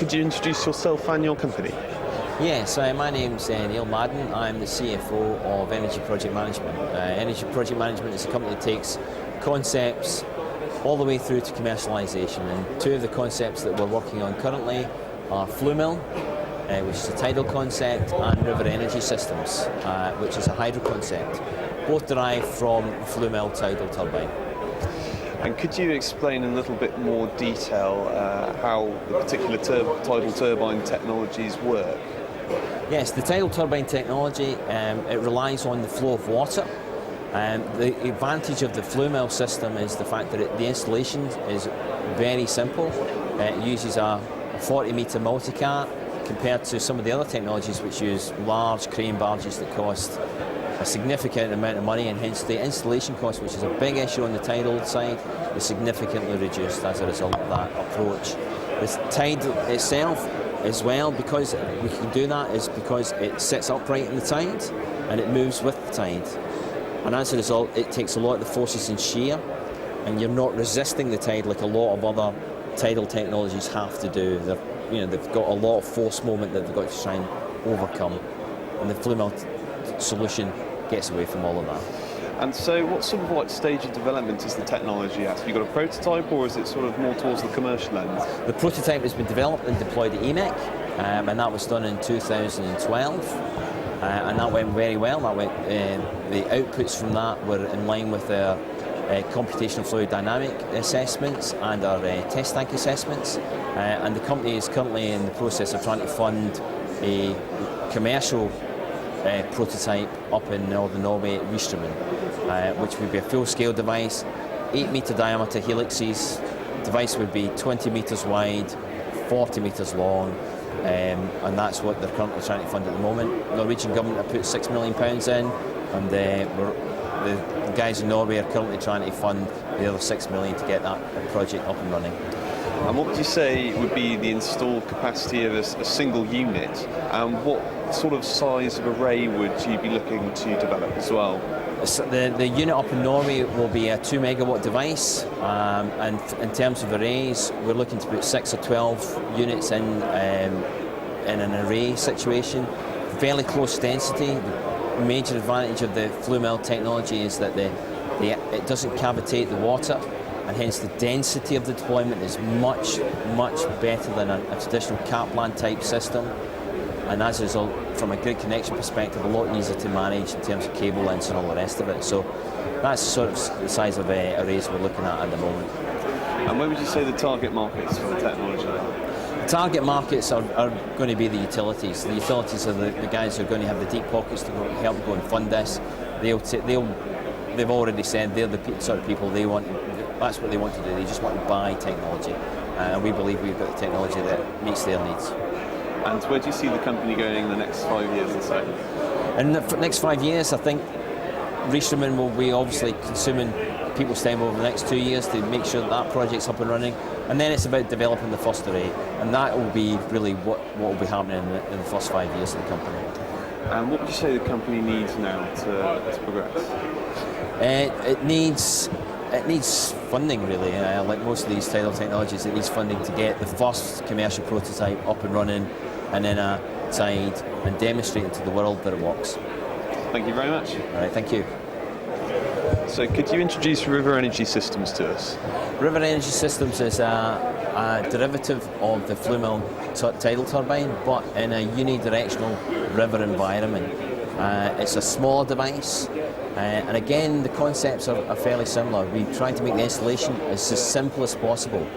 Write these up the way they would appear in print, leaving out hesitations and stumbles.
could you introduce yourself and your company? Yes, my name's Neil Madden. I'm the CFO of Energy Project Management. Energy Project Management is a company that takes concepts all the way through to commercialisation, and two of the concepts that we're working on currently are Flumill, which is a tidal concept, and river energy systems, which is a hydro concept, both derived from Flumill Tidal turbine. And could you explain in a little bit more detail how the particular tidal turbine technologies work? Yes, the tidal turbine technology, it relies on the flow of water. The advantage of the Flumill system is the fact that the installation is very simple. It uses a 40-metre multi-cat compared to some of the other technologies which use large crane barges that cost a significant amount of money, and hence the installation cost, which is a big issue on the tidal side, is significantly reduced as a result of that approach. The tide itself as well, because we can do that, is because it sits upright in the tide and it moves with the tide. And as a result, it takes a lot of the forces in shear, and you're not resisting the tide like a lot of other tidal technologies have to do. They've got a lot of force moment that they've got to try and overcome, and the Flumill solution gets away from all of that. And so what sort of stage of development is the technology at? Have you got a prototype, or is it sort of more towards the commercial end? The prototype has been developed and deployed at EMEC, and that was done in 2012, and that went very well. The outputs from that were in line with our computational fluid dynamic assessments and our test tank assessments, and the company is currently in the process of trying to fund a commercial prototype up in northern Norway at Realisation, which would be a full-scale device, 8-metre diameter helixes. The device would be 20 metres wide, 40 metres long, and that's what they're currently trying to fund at the moment. The Norwegian government have put £6 million in, and the guys in Norway are currently trying to fund the other £6 million to get that project up and running. And what would you say would be the installed capacity of a single unit, and what sort of size of array would you be looking to develop as well? The unit up in Norway will be a 2 megawatt device, and in terms of arrays, we're looking to put 6 or 12 units in an array situation. Fairly close density. The major advantage of the Flumill technology is that it doesn't cavitate the water, and hence the density of the deployment is much better than a traditional Kaplan type system, and as a result, from a grid connection perspective, a lot easier to manage in terms of cable lengths and all the rest of it. So that's sort of the size of arrays we're looking at the moment. And where would you say the target markets for the technology? The target markets are going to be the utilities. The utilities are the guys who are going to have the deep pockets to help go and fund this. They've already said they're the sort of people they want. That's what they want to do. They just want to buy technology, and we believe we've got the technology that meets their needs. And where do you see the company going in the next 5 years or so? In the next 5 years, I think Realisation will be obviously consuming people's time over the next 2 years to make sure that project's up and running, and then it's about developing the first array, and that will be really what will be happening in the first 5 years of the company. And what would you say the company needs now to progress? It needs funding, really. Like most of these tidal technologies, it needs funding to get the first commercial prototype up and running, and then a tide, and demonstrate it to the world that it works. Thank you very much. All right, thank you. So could you introduce River Energy Systems to us? River Energy Systems is a derivative of the Flumill tidal turbine, but in a unidirectional river environment. It's a smaller device, and again the concepts are fairly similar. We try to make the installation as simple as possible.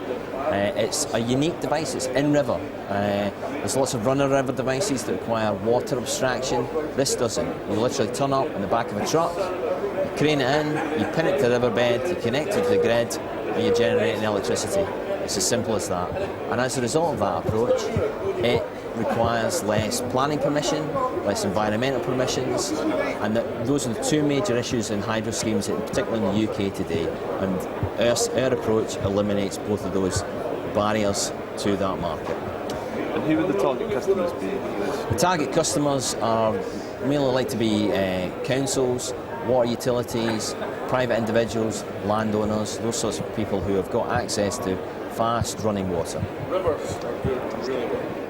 It's a unique device, it's in river. There's lots of runner river devices that require water abstraction. This doesn't. You literally turn up in the back of a truck, you crane it in, you pin it to the riverbed, you connect it to the grid, and you're generating electricity. It's as simple as that. And as a result of that approach, it requires less planning permission, less environmental permissions, and those are the two major issues in hydro schemes, particularly in the UK today. And our approach eliminates both of those barriers to that market. And who would the target customers be? The target customers are mainly like to be councils, water utilities, private individuals, landowners, those sorts of people who have got access to fast running water. Rivers are good, really good.